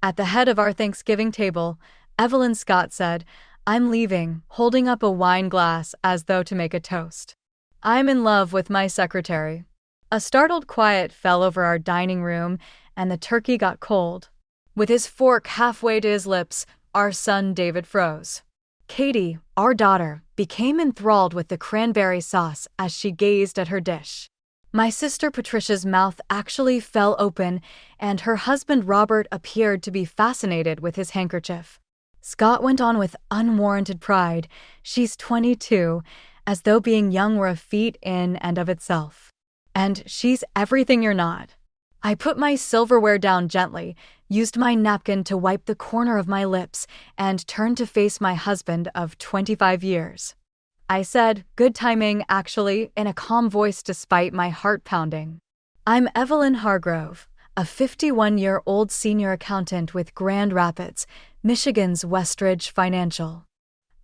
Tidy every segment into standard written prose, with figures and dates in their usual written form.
At the head of our Thanksgiving table, Evelyn Scott said, "I'm leaving," holding up a wine glass as though to make a toast. "I'm in love with my secretary." A startled quiet fell over our dining room, and the turkey got cold. With his fork halfway to his lips, our son David froze. Katie, our daughter, became enthralled with the cranberry sauce as she gazed at her dish. My sister Patricia's mouth actually fell open, and her husband Robert appeared to be fascinated with his handkerchief. Scott went on with unwarranted pride, "She's 22, as though being young were a feat in and of itself. And she's everything you're not." I put my silverware down gently, used my napkin to wipe the corner of my lips, and turned to face my husband of 25 years. I said, "Good timing, actually," in a calm voice despite my heart pounding. "I'm Evelyn Hargrove, a 51-year-old senior accountant with Grand Rapids, Michigan's Westridge Financial.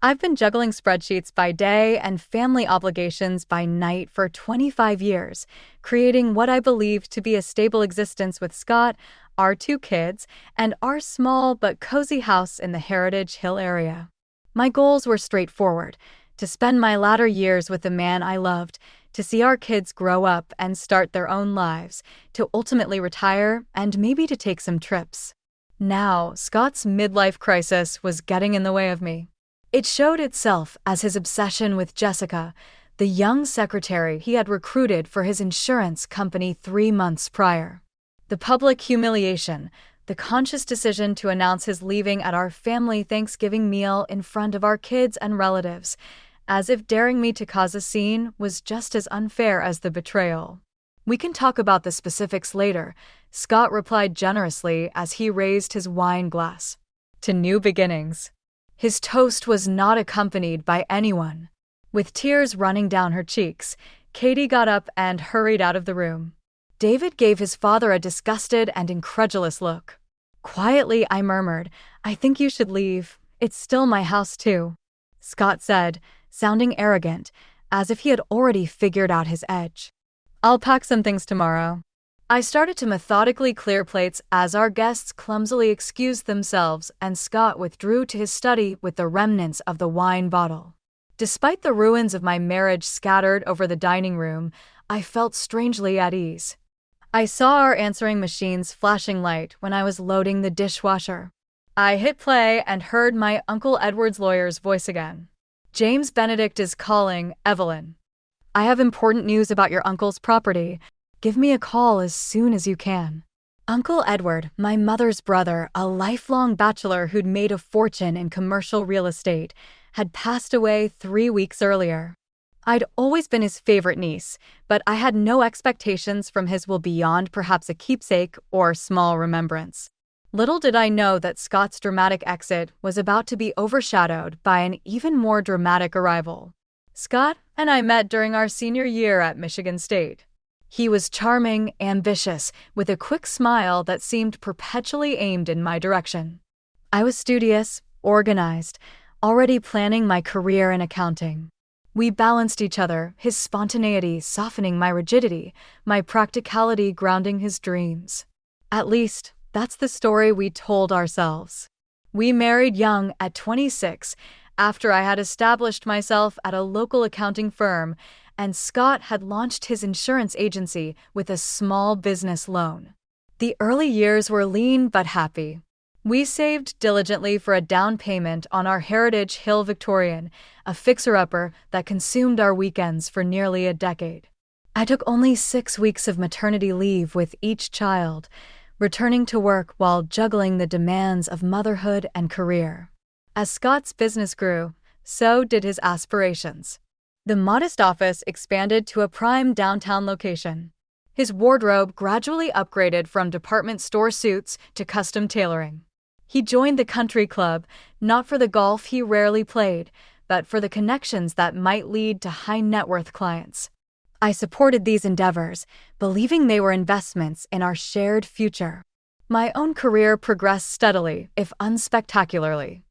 I've been juggling spreadsheets by day and family obligations by night for 25 years, creating what I believe to be a stable existence with Scott, our 2 kids, and our small but cozy house in the Heritage Hill area. My goals were straightforward: to spend my latter years with the man I loved, to see our kids grow up and start their own lives, to ultimately retire, and maybe to take some trips. Now, Scott's midlife crisis was getting in the way of me. It showed itself as his obsession with Jessica, the young secretary he had recruited for his insurance company 3 months prior. The public humiliation, the conscious decision to announce his leaving at our family Thanksgiving meal in front of our kids and relatives, as if daring me to cause a scene, was just as unfair as the betrayal. "We can talk about the specifics later," Scott replied generously as he raised his wine glass. "To new beginnings." His toast was not accompanied by anyone. With tears running down her cheeks, Katie got up and hurried out of the room. David gave his father a disgusted and incredulous look. Quietly, I murmured, "I think you should leave. It's still my house, too." Scott said, sounding arrogant, as if he had already figured out his edge, "I'll pack some things tomorrow." I started to methodically clear plates as our guests clumsily excused themselves, and Scott withdrew to his study with the remnants of the wine bottle. Despite the ruins of my marriage scattered over the dining room, I felt strangely at ease. I saw our answering machine's flashing light when I was loading the dishwasher. I hit play and heard my Uncle Edward's lawyer's voice again. "James Benedict is calling, Evelyn. I have important news about your uncle's property. Give me a call as soon as you can." Uncle Edward, my mother's brother, a lifelong bachelor who'd made a fortune in commercial real estate, had passed away 3 weeks earlier. I'd always been his favorite niece, but I had no expectations from his will beyond perhaps a keepsake or small remembrance. Little did I know that Scott's dramatic exit was about to be overshadowed by an even more dramatic arrival. Scott and I met during our senior year at Michigan State. He was charming, ambitious, with a quick smile that seemed perpetually aimed in my direction. I was studious, organized, already planning my career in accounting. We balanced each other, his spontaneity softening my rigidity, my practicality grounding his dreams. At least, that's the story we told ourselves. We married young at 26, after I had established myself at a local accounting firm, and Scott had launched his insurance agency with a small business loan. The early years were lean but happy. We saved diligently for a down payment on our Heritage Hill Victorian, a fixer-upper that consumed our weekends for nearly a decade. I took only 6 weeks of maternity leave with each child, returning to work while juggling the demands of motherhood and career. As Scott's business grew, so did his aspirations. The modest office expanded to a prime downtown location. His wardrobe gradually upgraded from department store suits to custom tailoring. He joined the country club, not for the golf he rarely played, but for the connections that might lead to high-net-worth clients. I supported these endeavors, believing they were investments in our shared future. My own career progressed steadily, if unspectacularly.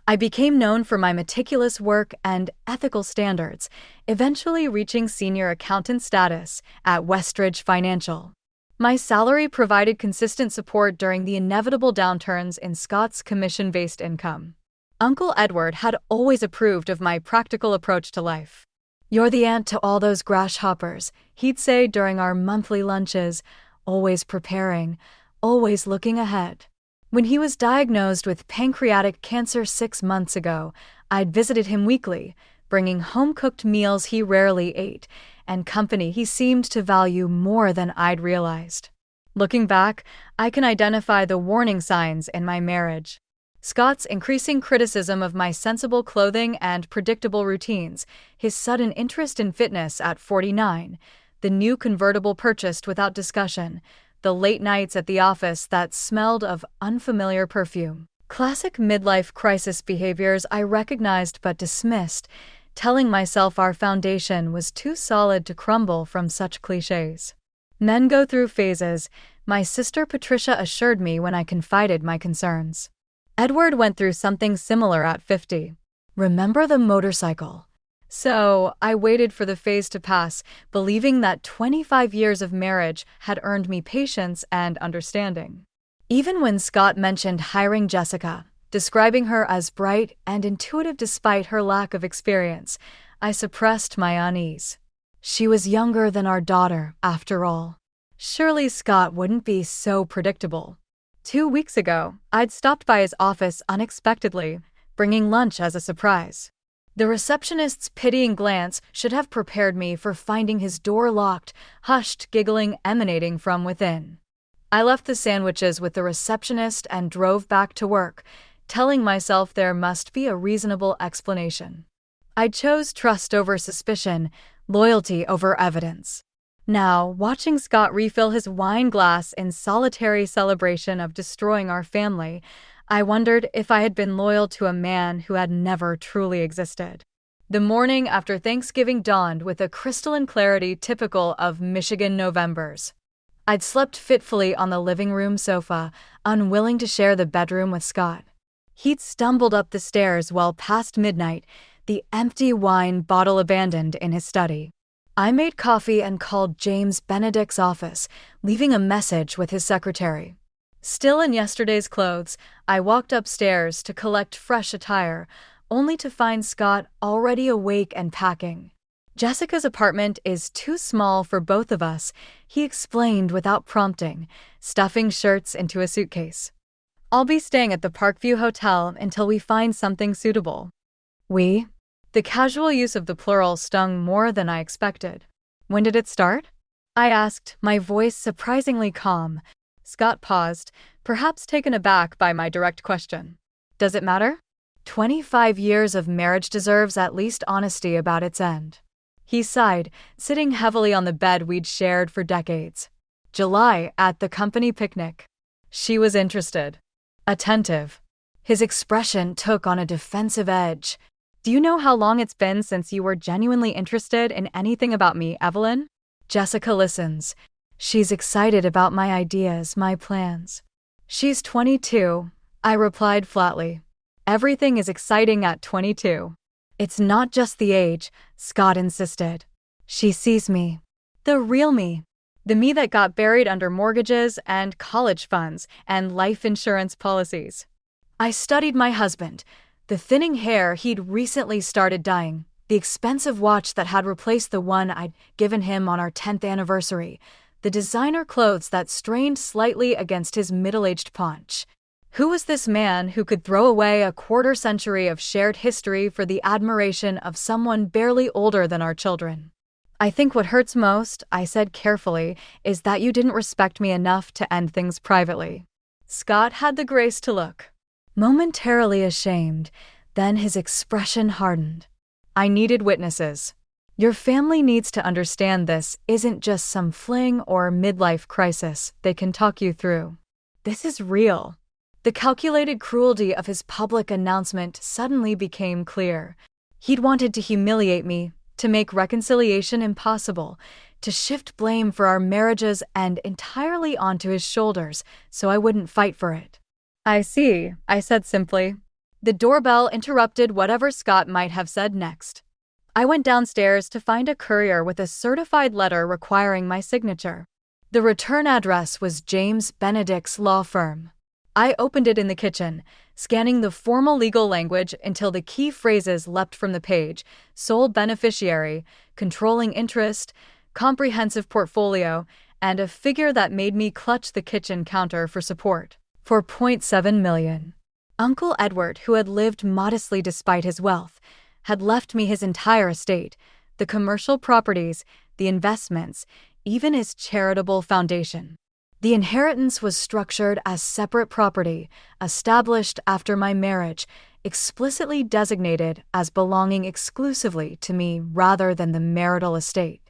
I became known for my meticulous work and ethical standards, eventually reaching senior accountant status at Westridge Financial. My salary provided consistent support during the inevitable downturns in Scott's commission-based income. Uncle Edward had always approved of my practical approach to life. "You're the aunt to all those grasshoppers," he'd say during our monthly lunches, always preparing, always looking ahead. When he was diagnosed with pancreatic cancer 6 months ago, I'd visited him weekly, bringing home-cooked meals he rarely ate, and company he seemed to value more than I'd realized. Looking back, I can identify the warning signs in my marriage. Scott's increasing criticism of my sensible clothing and predictable routines, his sudden interest in fitness at 49, the new convertible purchased without discussion, the late nights at the office that smelled of unfamiliar perfume. Classic midlife crisis behaviors I recognized but dismissed, telling myself our foundation was too solid to crumble from such cliches. Men go through phases, my sister Patricia assured me when I confided my concerns. Edward went through something similar at 50. Remember the motorcycle? So, I waited for the phase to pass, believing that 25 years of marriage had earned me patience and understanding. Even when Scott mentioned hiring Jessica, describing her as bright and intuitive despite her lack of experience, I suppressed my unease. She was younger than our daughter, after all. Surely Scott wouldn't be so predictable. 2 weeks ago, I'd stopped by his office unexpectedly, bringing lunch as a surprise. The receptionist's pitying glance should have prepared me for finding his door locked, hushed giggling emanating from within. I left the sandwiches with the receptionist and drove back to work, telling myself there must be a reasonable explanation. I chose trust over suspicion, loyalty over evidence. Now, watching Scott refill his wine glass in solitary celebration of destroying our family, I wondered if I had been loyal to a man who had never truly existed. The morning after Thanksgiving dawned with a crystalline clarity typical of Michigan Novembers. I'd slept fitfully on the living room sofa, unwilling to share the bedroom with Scott. He'd stumbled up the stairs well past midnight, the empty wine bottle abandoned in his study. I made coffee and called James Benedict's office, leaving a message with his secretary. Still in yesterday's clothes, I walked upstairs to collect fresh attire, only to find Scott already awake and packing. "Jessica's apartment is too small for both of us," he explained without prompting, stuffing shirts into a suitcase. "I'll be staying at the Parkview Hotel until we find something suitable." "We?" The casual use of the plural stung more than I expected. "When did it start?" I asked, my voice surprisingly calm. Scott paused, perhaps taken aback by my direct question. "Does it matter?" 25 years of marriage deserves at least honesty about its end. He sighed, sitting heavily on the bed we'd shared for decades. "July, at the company picnic." She was interested. Attentive. His expression took on a defensive edge. "Do you know how long it's been since you were genuinely interested in anything about me, Evelyn?" Jessica listens. She's excited about my ideas, my plans. "She's 22, I replied flatly. "Everything is exciting at 22. "It's not just the age," Scott insisted. "She sees me. The real me. The me that got buried under mortgages and college funds and life insurance policies." I studied my husband, the thinning hair he'd recently started dyeing, the expensive watch that had replaced the one I'd given him on our 10th anniversary, the designer clothes that strained slightly against his middle-aged paunch. Who was this man who could throw away a quarter-century of shared history for the admiration of someone barely older than our children? "I think what hurts most," I said carefully, "is that you didn't respect me enough to end things privately." Scott had the grace to look momentarily ashamed, then his expression hardened. "I needed witnesses. Your family needs to understand this isn't just some fling or midlife crisis they can talk you through. This is real." The calculated cruelty of his public announcement suddenly became clear. He'd wanted to humiliate me, to make reconciliation impossible, to shift blame for our marriages and entirely onto his shoulders so I wouldn't fight for it. "I see," I said simply. The doorbell interrupted whatever Scott might have said next. I went downstairs to find a courier with a certified letter requiring my signature. The return address was James Benedict's law firm. I opened it in the kitchen, scanning the formal legal language until the key phrases leapt from the page: sole beneficiary, controlling interest, comprehensive portfolio, and a figure that made me clutch the kitchen counter for support. 4.7 million. Uncle Edward, who had lived modestly despite his wealth, had left me his entire estate, the commercial properties, the investments, even his charitable foundation. The inheritance was structured as separate property, established after my marriage, explicitly designated as belonging exclusively to me rather than the marital estate.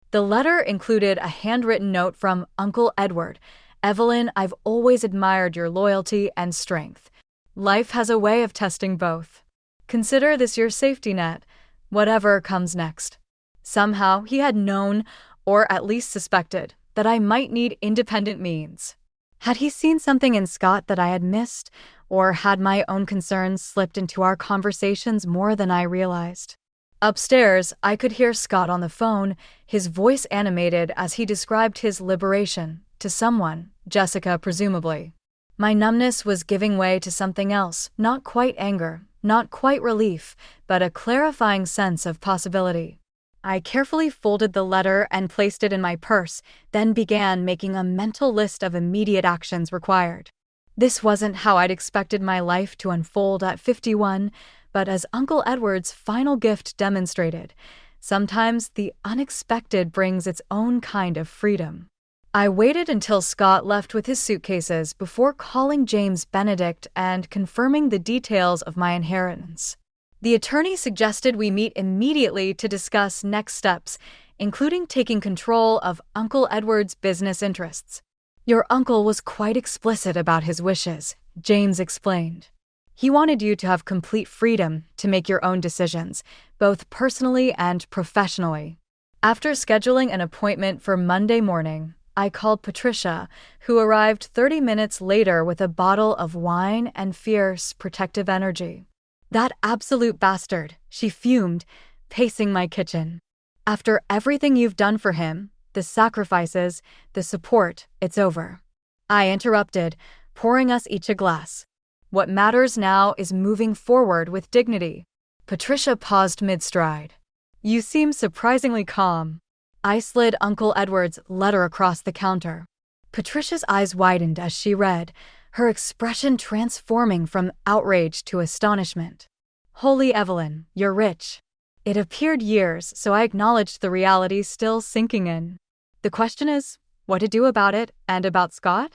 The letter included a handwritten note from Uncle Edward: "Evelyn, I've always admired your loyalty and strength. Life has a way of testing both. Consider this your safety net, whatever comes next." Somehow he had known, or at least suspected, that I might need independent means. Had he seen something in Scott that I had missed, or had my own concerns slipped into our conversations more than I realized? Upstairs, I could hear Scott on the phone, his voice animated as he described his liberation to someone, Jessica presumably. My numbness was giving way to something else, not quite anger, not quite relief, but a clarifying sense of possibility. I carefully folded the letter and placed it in my purse, then began making a mental list of immediate actions required. This wasn't how I'd expected my life to unfold at 51, but as Uncle Edward's final gift demonstrated, sometimes the unexpected brings its own kind of freedom. I waited until Scott left with his suitcases before calling James Benedict and confirming the details of my inheritance. The attorney suggested we meet immediately to discuss next steps, including taking control of Uncle Edward's business interests. "Your uncle was quite explicit about his wishes," James explained. "He wanted you to have complete freedom to make your own decisions, both personally and professionally." After scheduling an appointment for Monday morning, I called Patricia, who arrived 30 minutes later with a bottle of wine and fierce, protective energy. "That absolute bastard," she fumed, pacing my kitchen. "After everything you've done for him, the sacrifices, the support, it's over." I interrupted, pouring us each a glass. "What matters now is moving forward with dignity." Patricia paused mid-stride. "You seem surprisingly calm." I slid Uncle Edward's letter across the counter. Patricia's eyes widened as she read, her expression transforming from outrage to astonishment. "Holy Evelyn, you're rich." It appeared years, so I acknowledged the reality still sinking in. "The question is, what to do about it and about Scott?"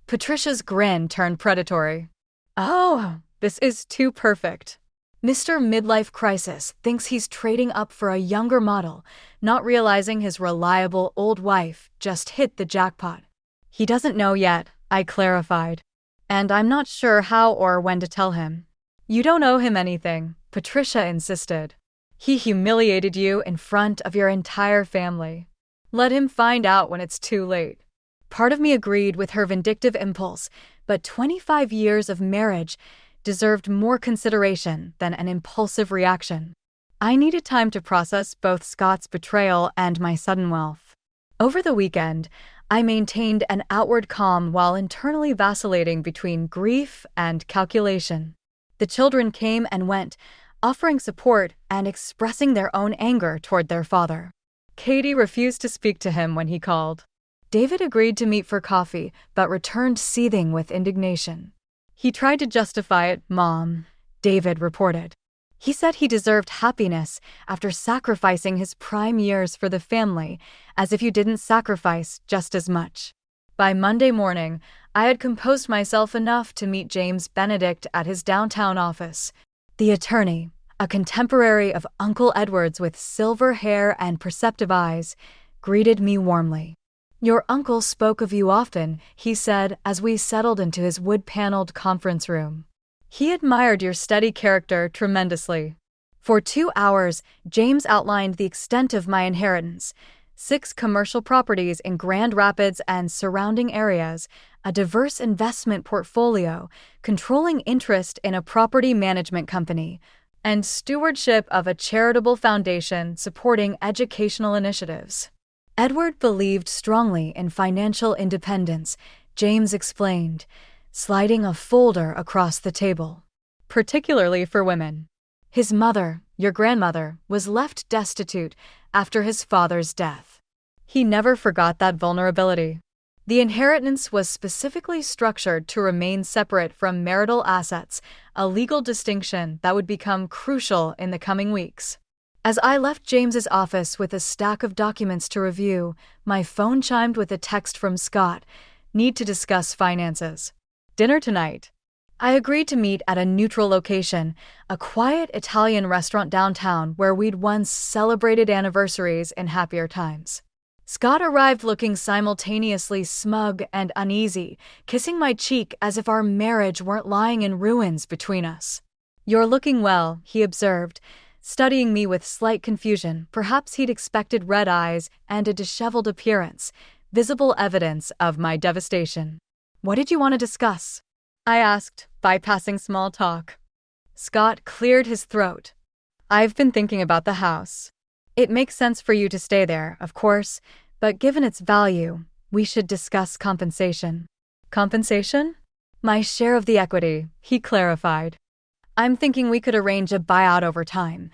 Patricia's grin turned predatory. "Oh, this is too perfect. Mr. Midlife Crisis thinks he's trading up for a younger model, not realizing his reliable old wife just hit the jackpot." "He doesn't know yet," I clarified. "And I'm not sure how or when to tell him." "You don't owe him anything," Patricia insisted. "He humiliated you in front of your entire family. Let him find out when it's too late." Part of me agreed with her vindictive impulse, but 25 years of marriage deserved more consideration than an impulsive reaction. I needed time to process both Scott's betrayal and my sudden wealth. Over the weekend, I maintained an outward calm while internally vacillating between grief and calculation. The children came and went, offering support and expressing their own anger toward their father. Katie refused to speak to him when he called. David agreed to meet for coffee, but returned seething with indignation. "He tried to justify it, Mom," David reported. He said he deserved happiness after sacrificing his prime years for the family, as if you didn't sacrifice just as much. By Monday morning, I had composed myself enough to meet James Benedict at his downtown office. The attorney, a contemporary of Uncle Edward's with silver hair and perceptive eyes, greeted me warmly. "Your uncle spoke of you often," he said as we settled into his wood-paneled conference room. "He admired your steady character tremendously." For 2 hours, James outlined the extent of my inheritance: 6 commercial properties in Grand Rapids and surrounding areas, a diverse investment portfolio, controlling interest in a property management company, and stewardship of a charitable foundation supporting educational initiatives. Edward believed strongly in financial independence, James explained, sliding a folder across the table. Particularly for women. His mother, your grandmother, was left destitute after his father's death. He never forgot that vulnerability. The inheritance was specifically structured to remain separate from marital assets, a legal distinction that would become crucial in the coming weeks. As I left James's office with a stack of documents to review, my phone chimed with a text from Scott. Need to discuss finances. Dinner tonight. I agreed to meet at a neutral location, a quiet Italian restaurant downtown where we'd once celebrated anniversaries in happier times. Scott arrived looking simultaneously smug and uneasy, kissing my cheek as if our marriage weren't lying in ruins between us. You're looking well, he observed, studying me with slight confusion. Perhaps he'd expected red eyes and a disheveled appearance, visible evidence of my devastation. What did you want to discuss? I asked, bypassing small talk. Scott cleared his throat. I've been thinking about the house. It makes sense for you to stay there, of course, but given its value, we should discuss compensation. Compensation? My share of the equity, he clarified. I'm thinking we could arrange a buyout over time.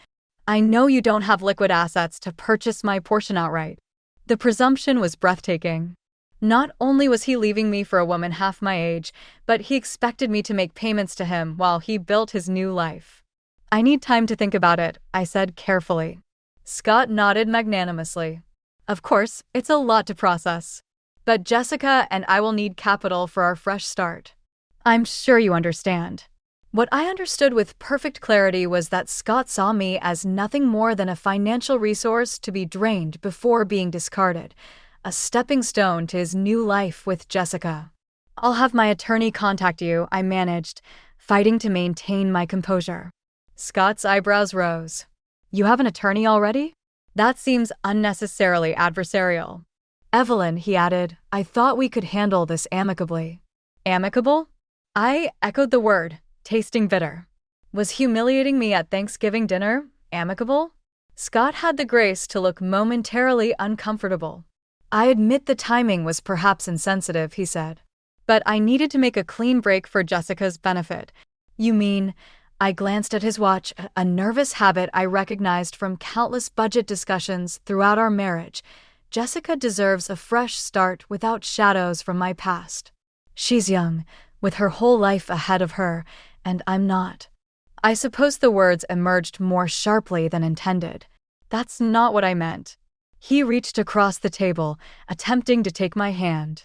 I know you don't have liquid assets to purchase my portion outright. The presumption was breathtaking. Not only was he leaving me for a woman half my age, but he expected me to make payments to him while he built his new life. I need time to think about it, I said carefully. Scott nodded magnanimously. Of course, it's a lot to process. But Jessica and I will need capital for our fresh start. I'm sure you understand. What I understood with perfect clarity was that Scott saw me as nothing more than a financial resource to be drained before being discarded, a stepping stone to his new life with Jessica. I'll have my attorney contact you, I managed, fighting to maintain my composure. Scott's eyebrows rose. You have an attorney already? That seems unnecessarily adversarial. Evelyn, he added, I thought we could handle this amicably. Amicable? I echoed the word, tasting bitter. Was humiliating me at Thanksgiving dinner amicable? Scott had the grace to look momentarily uncomfortable. I admit the timing was perhaps insensitive, he said. But I needed to make a clean break for Jessica's benefit. You mean, I glanced at his watch, a nervous habit I recognized from countless budget discussions throughout our marriage. Jessica deserves a fresh start without shadows from my past. She's young, with her whole life ahead of her, and I'm not. I suppose the words emerged more sharply than intended. That's not what I meant. He reached across the table, attempting to take my hand.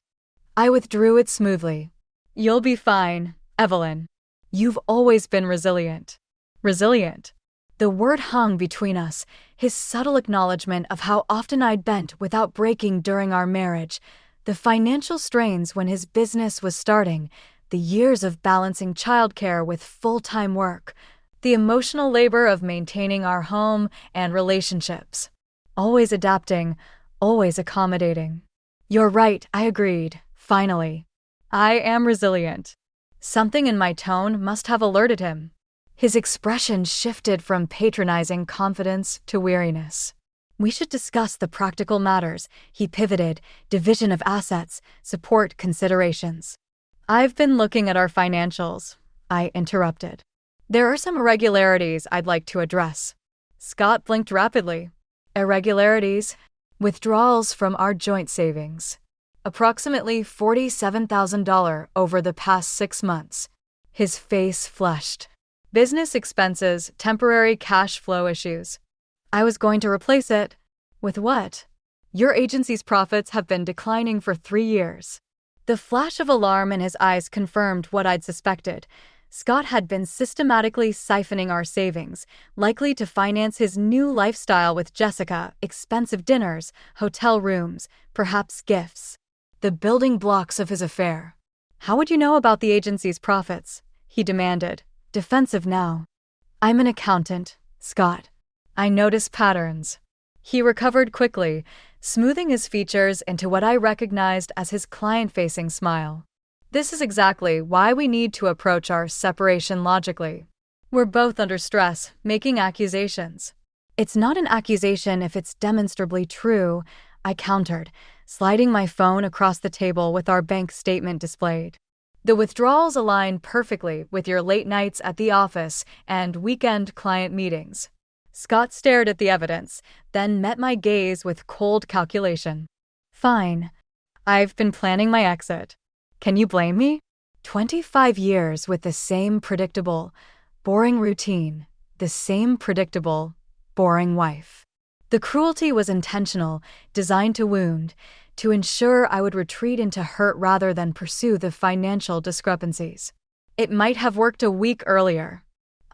I withdrew it smoothly. You'll be fine, Evelyn. You've always been resilient. Resilient. The word hung between us, his subtle acknowledgement of how often I'd bent without breaking during our marriage, the financial strains when his business was starting, the years of balancing childcare with full-time work, the emotional labor of maintaining our home and relationships. Always adapting, always accommodating. You're right, I agreed, finally. I am resilient. Something in my tone must have alerted him. His expression shifted from patronizing confidence to weariness. We should discuss the practical matters, he pivoted, division of assets, support considerations. I've been looking at our financials, I interrupted. There are some irregularities I'd like to address. Scott blinked rapidly. Irregularities? Withdrawals from our joint savings. Approximately $47,000 over the past 6 months. His face flushed. Business expenses, temporary cash flow issues. I was going to replace it. With what? Your agency's profits have been declining for 3 years. The flash of alarm in his eyes confirmed what I'd suspected. Scott had been systematically siphoning our savings, likely to finance his new lifestyle with Jessica, expensive dinners, hotel rooms, perhaps gifts. The building blocks of his affair. How would you know about the agency's profits? He demanded, defensive now. I'm an accountant, Scott. I notice patterns. He recovered quickly, smoothing his features into what I recognized as his client-facing smile. This is exactly why we need to approach our separation logically. We're both under stress, making accusations. It's not an accusation if it's demonstrably true, I countered, sliding my phone across the table with our bank statement displayed. The withdrawals align perfectly with your late nights at the office and weekend client meetings. Scott stared at the evidence, then met my gaze with cold calculation. Fine. I've been planning my exit. Can you blame me? 25 years with the same predictable, boring routine, the same predictable, boring wife. The cruelty was intentional, designed to wound, to ensure I would retreat into hurt rather than pursue the financial discrepancies. It might have worked a week earlier.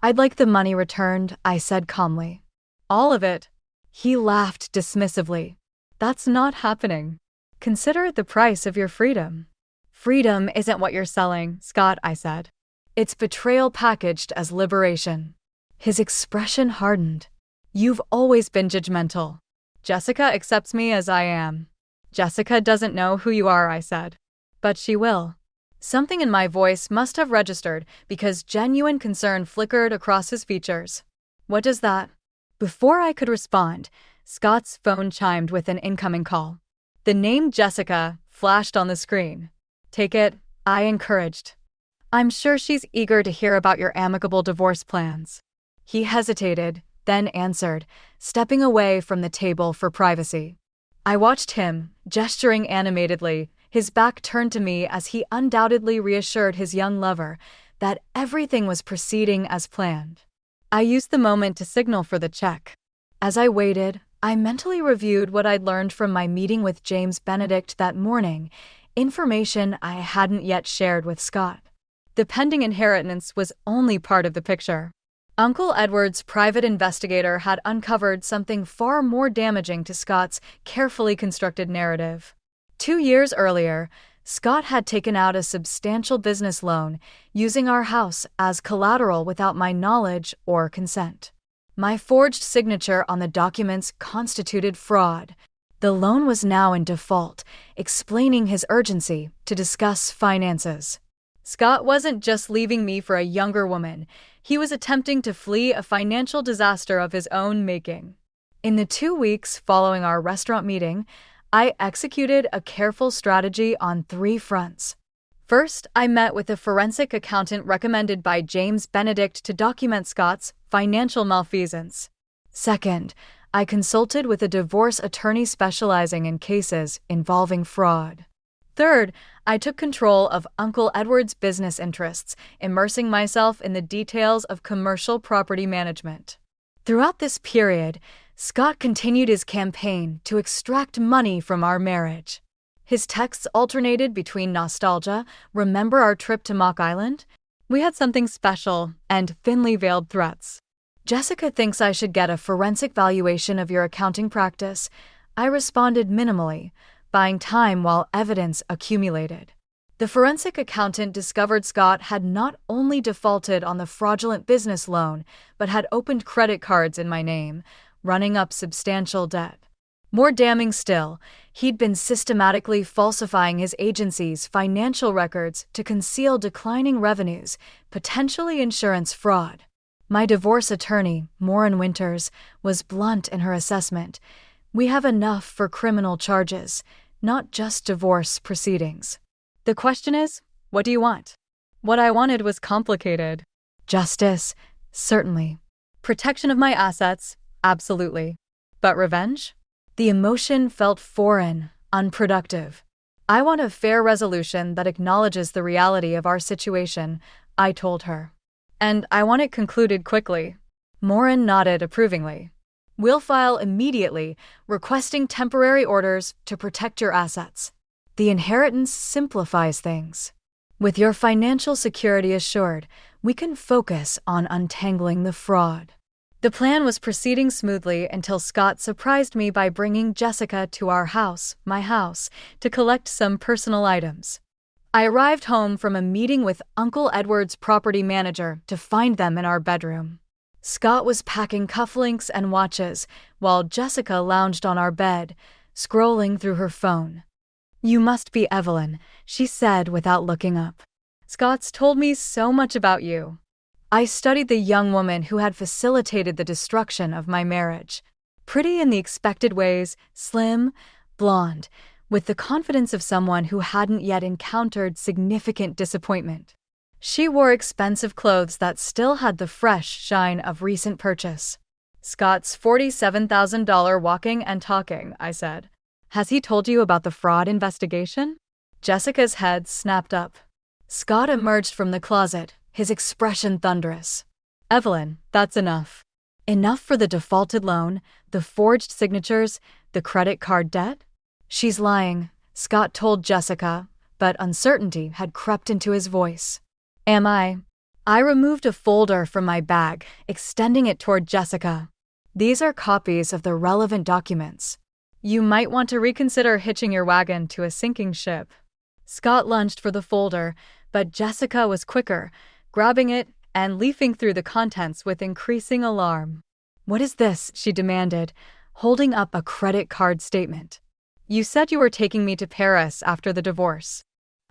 I'd like the money returned, I said calmly. All of it. He laughed dismissively. That's not happening. Consider the price of your freedom. Freedom isn't what you're selling, Scott, I said. It's betrayal packaged as liberation. His expression hardened. You've always been judgmental. Jessica accepts me as I am. Jessica doesn't know who you are, I said. But she will. Something in my voice must have registered because genuine concern flickered across his features. What does that? Before I could respond, Scott's phone chimed with an incoming call. The name Jessica flashed on the screen. Take it, I encouraged. I'm sure she's eager to hear about your amicable divorce plans. He hesitated, then answered, stepping away from the table for privacy. I watched him, gesturing animatedly, his back turned to me as he undoubtedly reassured his young lover that everything was proceeding as planned. I used the moment to signal for the check. As I waited, I mentally reviewed what I'd learned from my meeting with James Benedict that morning, information I hadn't yet shared with Scott. The pending inheritance was only part of the picture. Uncle Edward's private investigator had uncovered something far more damaging to Scott's carefully constructed narrative. 2 years earlier, Scott had taken out a substantial business loan, using our house as collateral without my knowledge or consent. My forged signature on the documents constituted fraud. The loan was now in default, explaining his urgency to discuss finances. Scott wasn't just leaving me for a younger woman. He was attempting to flee a financial disaster of his own making. In the 2 weeks following our restaurant meeting, I executed a careful strategy on 3 fronts. First, I met with a forensic accountant recommended by James Benedict to document Scott's financial malfeasance. Second, I consulted with a divorce attorney specializing in cases involving fraud. Third, I took control of Uncle Edward's business interests, immersing myself in the details of commercial property management. Throughout this period, Scott continued his campaign to extract money from our marriage. His texts alternated between nostalgia, remember our trip to Mock Island? We had something special, and thinly veiled threats. Jessica thinks I should get a forensic valuation of your accounting practice. I responded minimally, buying time while evidence accumulated. The forensic accountant discovered Scott had not only defaulted on the fraudulent business loan, but had opened credit cards in my name, running up substantial debt. More damning still, he'd been systematically falsifying his agency's financial records to conceal declining revenues, potentially insurance fraud. My divorce attorney, Maureen Winters, was blunt in her assessment. We have enough for criminal charges, not just divorce proceedings. The question is, what do you want? What I wanted was complicated. Justice, certainly. Protection of my assets, absolutely. But revenge? The emotion felt foreign, unproductive. I want a fair resolution that acknowledges the reality of our situation, I told her. And I want it concluded quickly. Maureen nodded approvingly. We'll file immediately, requesting temporary orders to protect your assets. The inheritance simplifies things. With your financial security assured, we can focus on untangling the fraud. The plan was proceeding smoothly until Scott surprised me by bringing Jessica to our house, my house, to collect some personal items. I arrived home from a meeting with Uncle Edward's property manager to find them in our bedroom. Scott was packing cufflinks and watches, while Jessica lounged on our bed, scrolling through her phone. You must be Evelyn, she said without looking up. Scott's told me so much about you. I studied the young woman who had facilitated the destruction of my marriage. Pretty in the expected ways, slim, blonde, with the confidence of someone who hadn't yet encountered significant disappointment. She wore expensive clothes that still had the fresh shine of recent purchase. "Scott's $47,000 walking and talking," I said. "Has he told you about the fraud investigation?" Jessica's head snapped up. Scott emerged from the closet, his expression thunderous. "Evelyn, that's enough. Enough for the defaulted loan, the forged signatures, the credit card debt?" "She's lying," Scott told Jessica, but uncertainty had crept into his voice. "Am I?" I removed a folder from my bag, extending it toward Jessica. "These are copies of the relevant documents. You might want to reconsider hitching your wagon to a sinking ship." Scott lunged for the folder, but Jessica was quicker, grabbing it and leafing through the contents with increasing alarm. "What is this?" she demanded, holding up a credit card statement. "You said you were taking me to Paris after the divorce."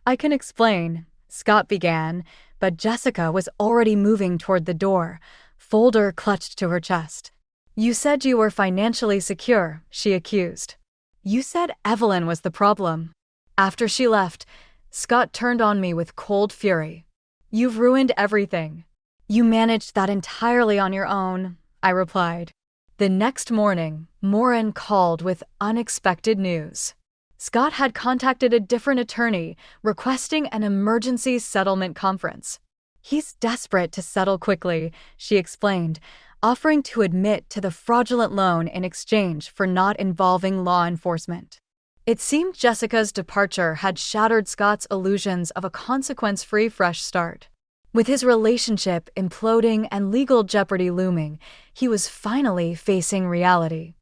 "I can explain," Scott began, but Jessica was already moving toward the door, folder clutched to her chest. "You said you were financially secure," she accused. "You said Evelyn was the problem." After she left, Scott turned on me with cold fury. "You've ruined everything." "You managed that entirely on your own," I replied. The next morning, Morin called with unexpected news. Scott had contacted a different attorney, requesting an emergency settlement conference. "He's desperate to settle quickly," she explained, offering to admit to the fraudulent loan in exchange for not involving law enforcement. It seemed Jessica's departure had shattered Scott's illusions of a consequence-free fresh start. With his relationship imploding and legal jeopardy looming, he was finally facing reality.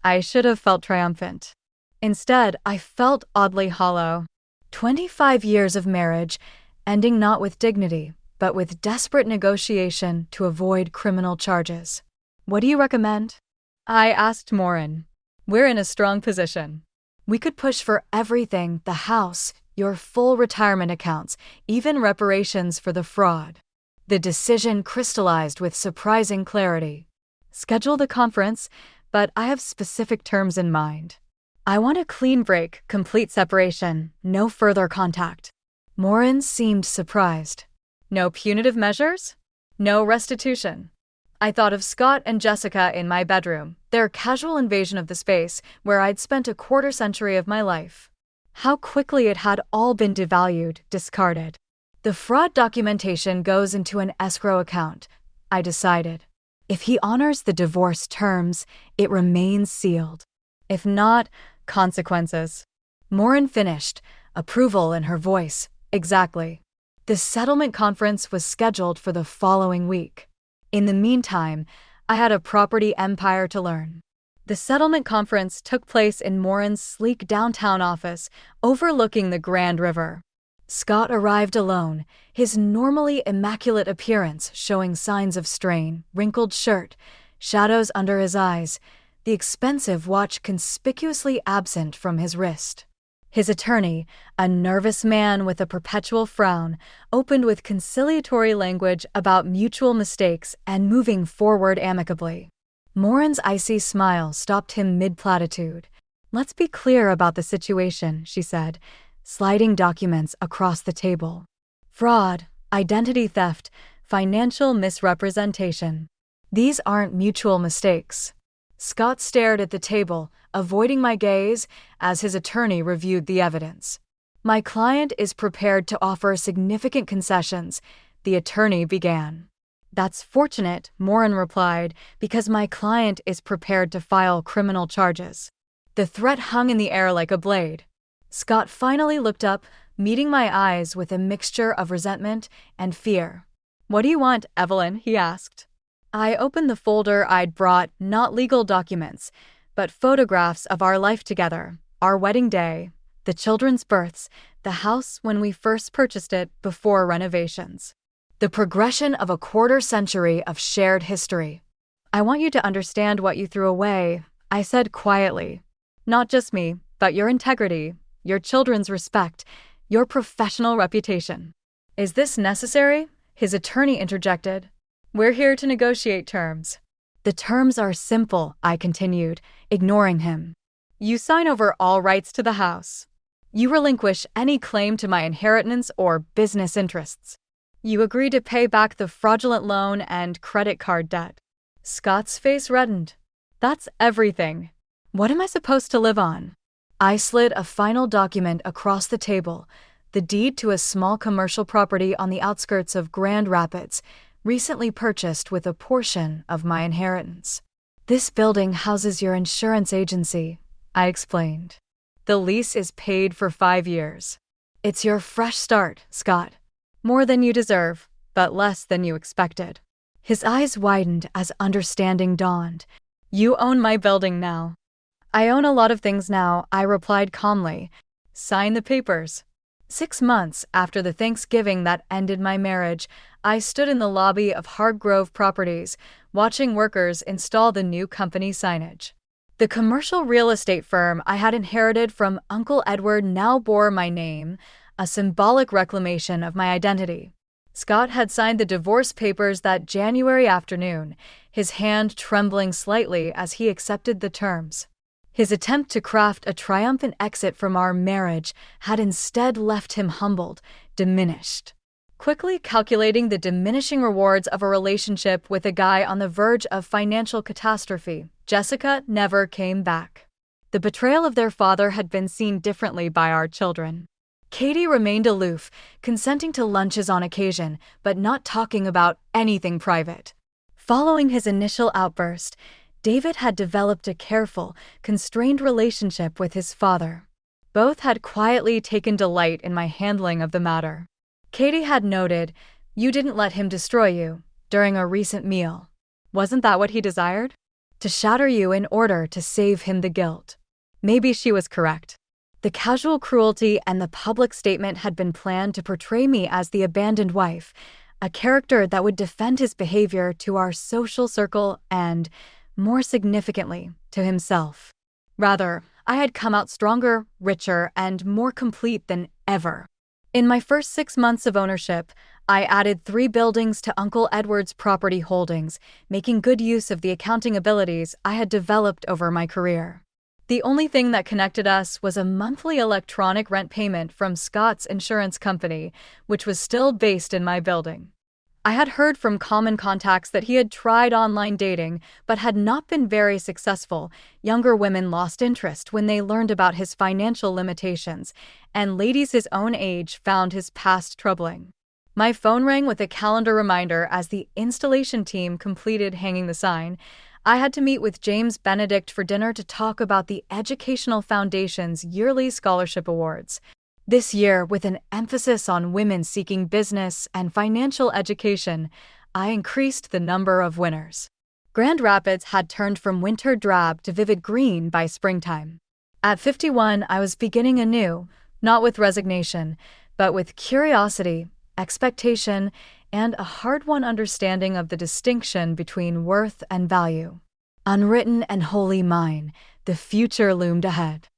I should have felt triumphant. Instead, I felt oddly hollow. 25 years of marriage, ending not with dignity, but with desperate negotiation to avoid criminal charges. "What do you recommend?" I asked Morin. "We're in a strong position. We could push for everything: the house, your full retirement accounts, even reparations for the fraud." The decision crystallized with surprising clarity. "Schedule the conference, but I have specific terms in mind. I want a clean break, complete separation, no further contact." Morin seemed surprised. "No punitive measures? No restitution?" I thought of Scott and Jessica in my bedroom, their casual invasion of the space where I'd spent a quarter-century of my life. How quickly it had all been devalued, discarded. "The fraud documentation goes into an escrow account," I decided. "If he honors the divorce terms, it remains sealed. If not, consequences." Morin finished, approval in her voice. "Exactly." The settlement conference was scheduled for the following week. In the meantime, I had a property empire to learn. The settlement conference took place in Morin's sleek downtown office, overlooking the Grand River. Scott arrived alone, his normally immaculate appearance showing signs of strain, wrinkled shirt, shadows under his eyes, the expensive watch conspicuously absent from his wrist. His attorney, a nervous man with a perpetual frown, opened with conciliatory language about mutual mistakes and moving forward amicably. Morin's icy smile stopped him mid-platitude. "Let's be clear about the situation," she said, sliding documents across the table. "Fraud, identity theft, financial misrepresentation. These aren't mutual mistakes." Scott stared at the table, avoiding my gaze as his attorney reviewed the evidence. "My client is prepared to offer significant concessions," the attorney began. "That's fortunate," Morin replied, "because my client is prepared to file criminal charges." The threat hung in the air like a blade. Scott finally looked up, meeting my eyes with a mixture of resentment and fear. "What do you want, Evelyn?" he asked. I opened the folder I'd brought, not legal documents, but photographs of our life together, our wedding day, the children's births, the house when we first purchased it before renovations. The progression of a quarter-century of shared history. "I want you to understand what you threw away," I said quietly. "Not just me, but your integrity, your children's respect, your professional reputation." "Is this necessary?" his attorney interjected. "We're here to negotiate terms." "The terms are simple," I continued, ignoring him. You sign over all rights to the house. You relinquish any claim to my inheritance or business interests. You agree to pay back the fraudulent loan and credit card debt. Scott's face reddened. That's everything. What am I supposed to live on? I slid a final document across the table, the deed to a small commercial property on the outskirts of Grand Rapids, recently purchased with a portion of my inheritance. This building houses your insurance agency, I explained. The lease is paid for 5 years. It's your fresh start, Scott. More than you deserve, but less than you expected. His eyes widened as understanding dawned. You own my building now. I own a lot of things now, I replied calmly. Sign the papers. 6 months after the Thanksgiving that ended my marriage, I stood in the lobby of Hargrove Properties, watching workers install the new company signage. The commercial real estate firm I had inherited from Uncle Edward now bore my name, a symbolic reclamation of my identity. Scott had signed the divorce papers that January afternoon, his hand trembling slightly as he accepted the terms. His attempt to craft a triumphant exit from our marriage had instead left him humbled, diminished. Quickly calculating the diminishing rewards of a relationship with a guy on the verge of financial catastrophe, Jessica never came back. The betrayal of their father had been seen differently by our children. Katie remained aloof, consenting to lunches on occasion, but not talking about anything private. Following his initial outburst, David had developed a careful, constrained relationship with his father. Both had quietly taken delight in my handling of the matter. Katie had noted, "You didn't let him destroy you," during a recent meal. Wasn't that what he desired? To shatter you in order to save him the guilt. Maybe she was correct. The casual cruelty and the public statement had been planned to portray me as the abandoned wife, a character that would defend his behavior to our social circle and, more significantly, to himself. Rather, I had come out stronger, richer, and more complete than ever. In my first 6 months of ownership, I added 3 buildings to Uncle Edward's property holdings, making good use of the accounting abilities I had developed over my career. The only thing that connected us was a monthly electronic rent payment from Scott's insurance company, which was still based in my building. I had heard from common contacts that he had tried online dating, but had not been very successful. Younger women lost interest when they learned about his financial limitations, and ladies his own age found his past troubling. My phone rang with a calendar reminder as the installation team completed hanging the sign. I had to meet with James Benedict for dinner to talk about the Educational Foundation's yearly scholarship awards. This year, with an emphasis on women seeking business and financial education, I increased the number of winners. Grand Rapids had turned from winter drab to vivid green by springtime. At 51, I was beginning anew, not with resignation, but with curiosity, expectation, and a hard-won understanding of the distinction between worth and value. Unwritten and wholly mine, the future loomed ahead.